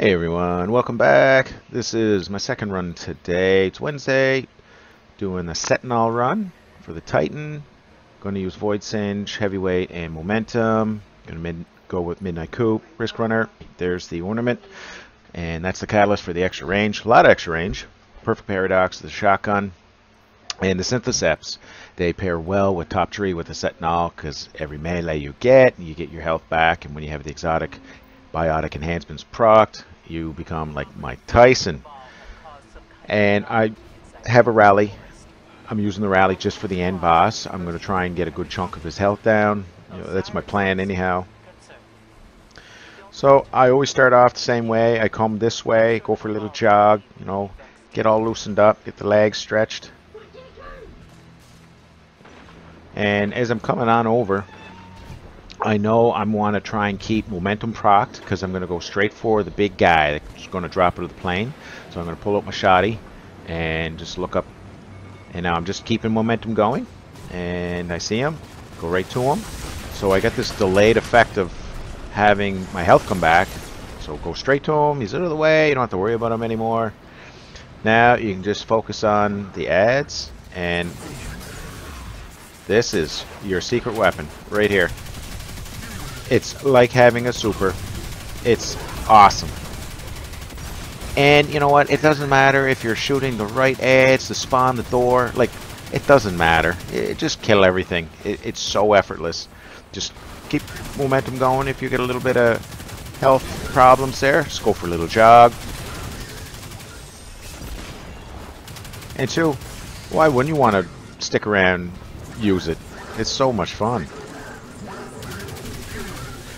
Hey everyone, welcome back. This is my second run today. It's Wednesday, doing the Sentinel run for the Titan. Going to use Void Singe, Heavyweight, and Momentum. Going to go with Midnight Coup, Risk Runner. There's the ornament, and that's the catalyst for the extra range. A lot of extra range. Perfect Paradox, the shotgun, and the Syntheseps. They pair well with Top Tree with the Sentinel because every melee you get your health back, and when you have the exotic biotic enhancements procced, you become like Mike Tyson. And I have a rally. I'm using the rally just for the end boss. I'm going to try and get a good chunk of his health down. That's my plan anyhow. So I always start off the same way. I come this way, go for a little jog, get all loosened up, get the legs stretched. And as I'm coming on over, I know I want to try and keep momentum procced because I'm going to go straight for the big guy that's going to drop out of the plane. So I'm going to pull up my shotty and just look up. And now I'm just keeping momentum going. And I see him. Go right to him. So I got this delayed effect of having my health come back. So go straight to him. He's out of the way. You don't have to worry about him anymore. Now you can just focus on the ads. And this is your secret weapon right here. It's like having a super. It's awesome. And you know what? It doesn't matter if you're shooting the right ads to spawn the door. Like, it doesn't matter. Just kill everything. It's so effortless. Just keep momentum going. If you get a little bit of health problems there, just go for a little jog. And two, why wouldn't you want to stick around and use it? It's so much fun.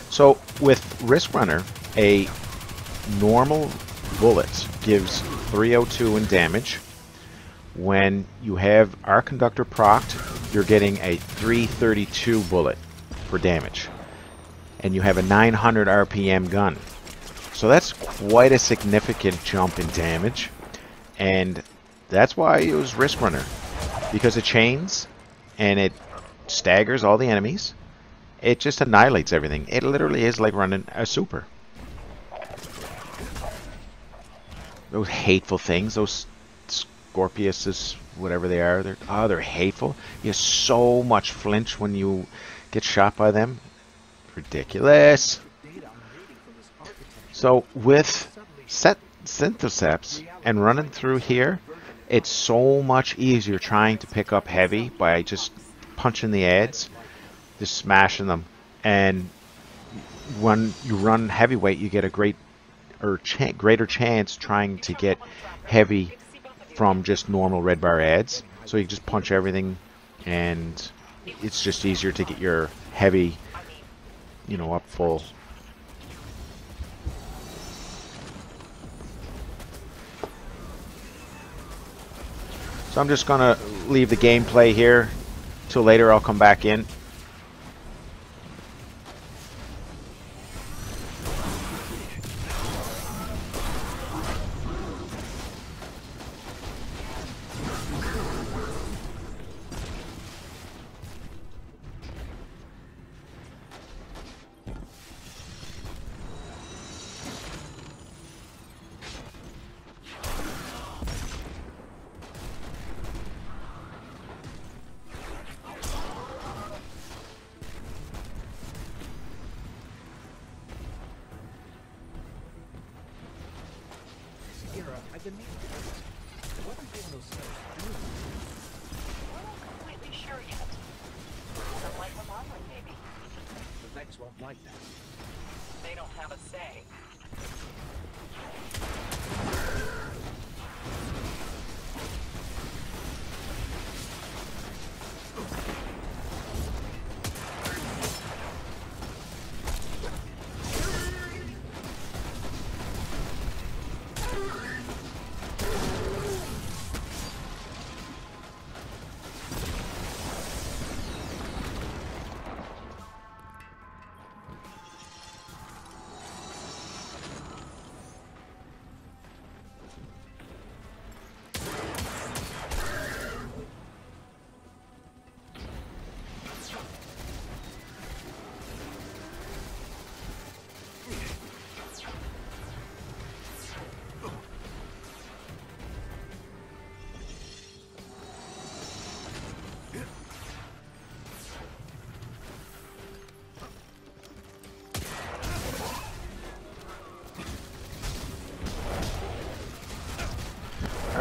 So with Risk Runner, a normal bullet gives 302 in damage. When you have Arc Conductor procced, you're getting a 332 bullet for damage. And you have a 900 RPM gun. So that's quite a significant jump in damage. And that's why I use Risk Runner. Because it chains and it staggers all the enemies. It just annihilates everything. It literally is like running a super. Those hateful things, those Scorpiuses, whatever they are, they're hateful. You have so much flinch when you get shot by them. Ridiculous. So with Syntheseps and running through here, it's so much easier trying to pick up heavy by just punching the ads. Just smashing them, and when you run heavyweight, you get a greater chance trying to get heavy from just normal red bar ads. So you just punch everything, and it's just easier to get your heavy, up full. So I'm just gonna leave the gameplay here till later. I'll come back in. I've been meaning to do this. What are they those stuff doing? We're not completely sure yet. Some like Revolver, maybe. The Vex won't like that. They don't have a say.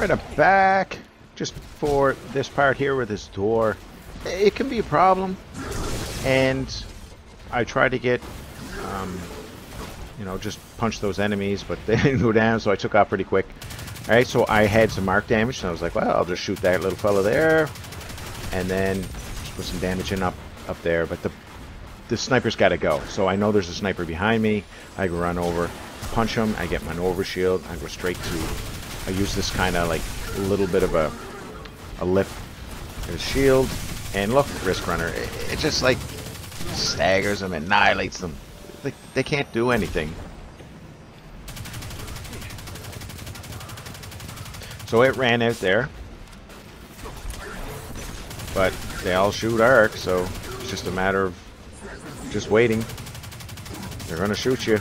Alright, I'm back. Just for this part here with this door. It can be a problem. And I try to get, you know, just punch those enemies, but they didn't go down, so I took off pretty quick. Alright, so I had some mark damage, and I was like, well, I'll just shoot that little fella there. And then just put some damage in up there. But the sniper's got to go. So I know there's a sniper behind me. I can run over, punch him. I get my Nova shield. I go straight to. I use this kind of like a little bit of a lip as shield. And look, Risk Runner. It just like staggers them, annihilates them. They can't do anything. So it ran out there. But they all shoot arc, so it's just a matter of just waiting. They're gonna shoot you.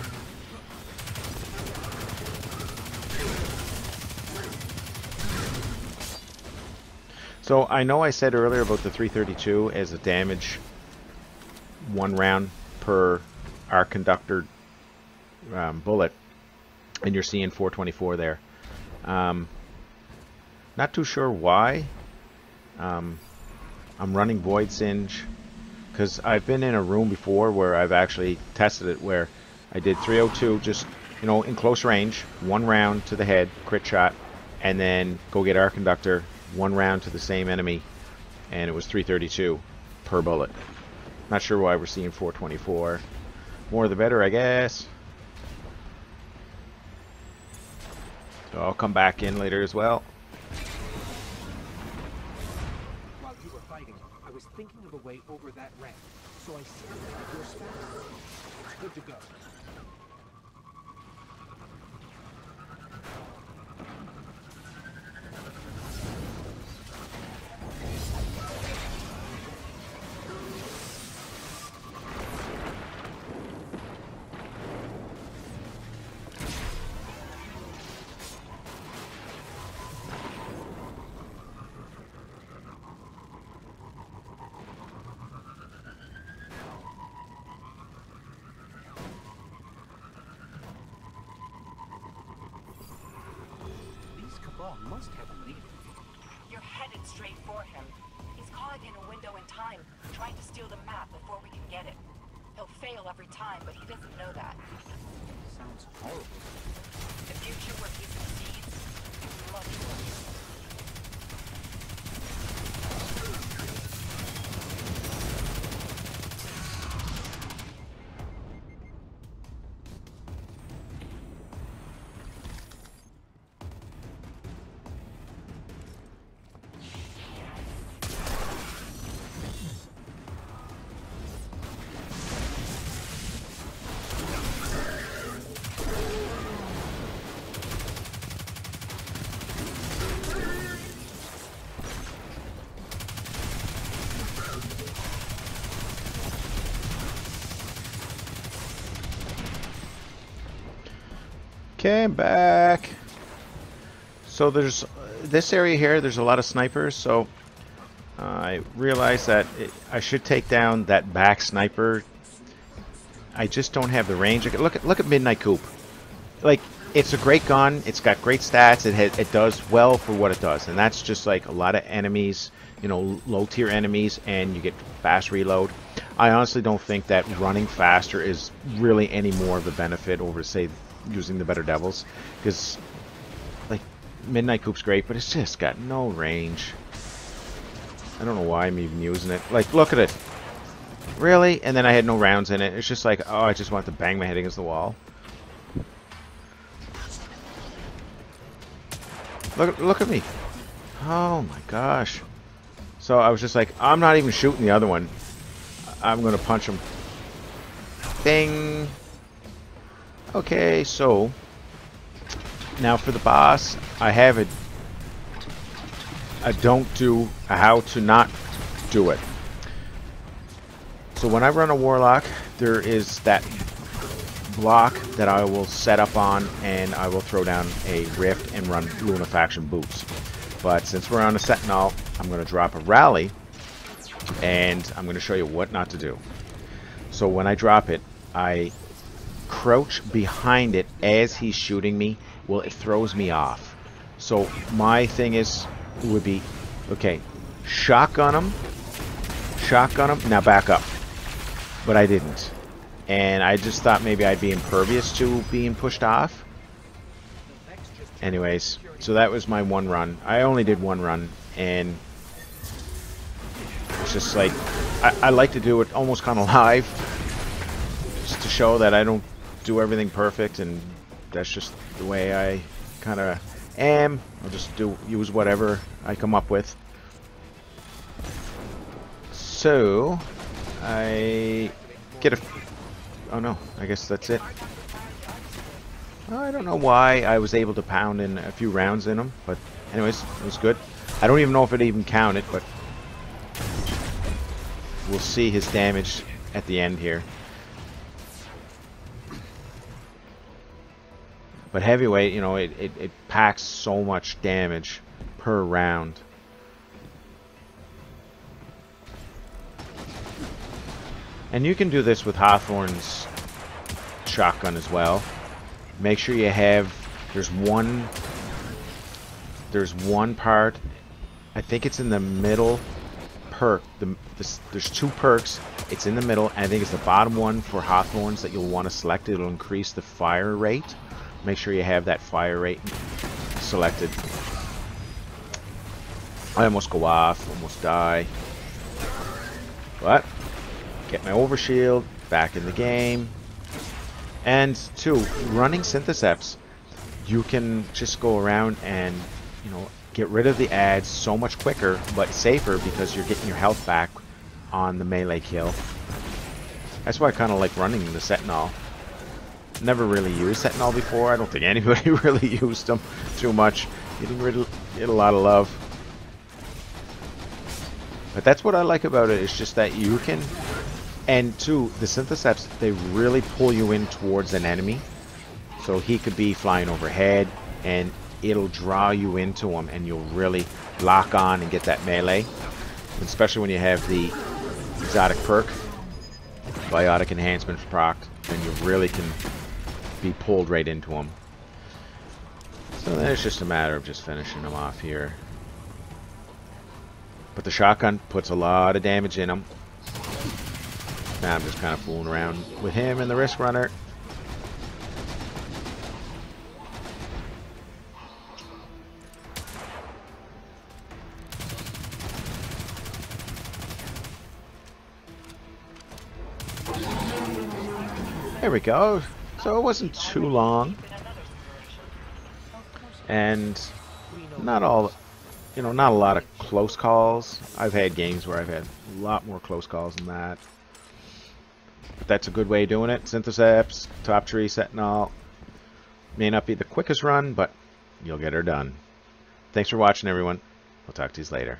So I know I said earlier about the 332 as a damage 1 round per arc conductor bullet, and you're seeing 424 there. Not too sure why. I'm running Void Singe because I've been in a room before where I've actually tested it where I did 302 just, you know, in close range, 1 round to the head, crit shot, and then go get Arc Conductor, 1 round to the same enemy, and it was 332 per bullet. Not sure why we're seeing 424. More the better, I guess. So I'll come back in later as well. I was thinking of a way over that ramp, so I simulated your spell. Good to go. Must have a leader. You're headed straight for him. He's caught in a window in time, trying to steal the map before we can get it. He'll fail every time, but he doesn't know that. Sounds horrible. The future where he succeeds is much worse. Okay, I'm back. So there's this area here, there's a lot of snipers, so I realized that I should take down that back sniper. I just don't have the range. Look at Midnight Coupe. Like, it's a great gun, it's got great stats, it does well for what it does, and that's just like a lot of enemies, you know, low tier enemies, and you get fast reload. I honestly don't think that running faster is really any more of a benefit over, say, using the better devils, because like Midnight Coupe's great, but it's just got no range. I don't know why I'm even using it. Like, look at it. Really? And then I had no rounds in it. It's just like, oh, I just want to bang my head against the wall. Look at me. Oh my gosh. So I was just like, I'm not even shooting the other one. I'm gonna punch him. Bing. Okay, so now for the boss, I have it. I don't do a how to not do it. So when I run a Warlock, there is that block that I will set up on, and I will throw down a Rift and run Lunafaction boots. But since we're on a Sentinel, I'm going to drop a Rally, and I'm going to show you what not to do. So when I drop it, I crouch behind it as he's shooting me. Well, it throws me off. So my thing would be, okay, shotgun him, now back up. But I didn't. And I just thought maybe I'd be impervious to being pushed off. Anyways, so that was my one run. I only did one run, and it's just like, I like to do it almost kind of live, just to show that I don't do everything perfect, and that's just the way I kind of am. I'll just use whatever I come up with. So I get a, oh no, I guess that's it. I don't know why I was able to pound in a few rounds in him, but anyways, it was good. I don't even know if it even counted, but we'll see his damage at the end here. But heavyweight, you know, it packs so much damage per round. And you can do this with Hawthorne's shotgun as well. Make sure you have, there's one part, I think it's in the middle perk. There's two perks. It's in the middle, and I think it's the bottom one for Hawthorne's that you'll want to select. It'll increase the fire rate. Make sure you have that fire rate selected. I almost go off, almost die. But get my overshield, back in the game. And two, running Synthoceps, you can just go around and, you know, get rid of the ads so much quicker, but safer, because you're getting your health back on the melee kill. That's why I kind of like running the Sentinel. Never really used Sentinel before. I don't think anybody really used them too much. You didn't really get a lot of love. But that's what I like about it. It's just that you can... And two, the Synthoceps, they really pull you in towards an enemy. So he could be flying overhead, and it'll draw you into him, and you'll really lock on and get that melee. Especially when you have the exotic perk, Biotic Enhancement proc, then you really can be pulled right into him. So then it's just a matter of just finishing him off here. But the shotgun puts a lot of damage in him. Now I'm just kind of fooling around with him and the Risk Runner. There we go. So it wasn't too long. And not all, you know, not a lot of close calls. I've had games where I've had a lot more close calls than that. But that's a good way of doing it. Synthoceps, Top Tree, Sentinel. May not be the quickest run, but you'll get her done. Thanks for watching, everyone. We'll talk to you later.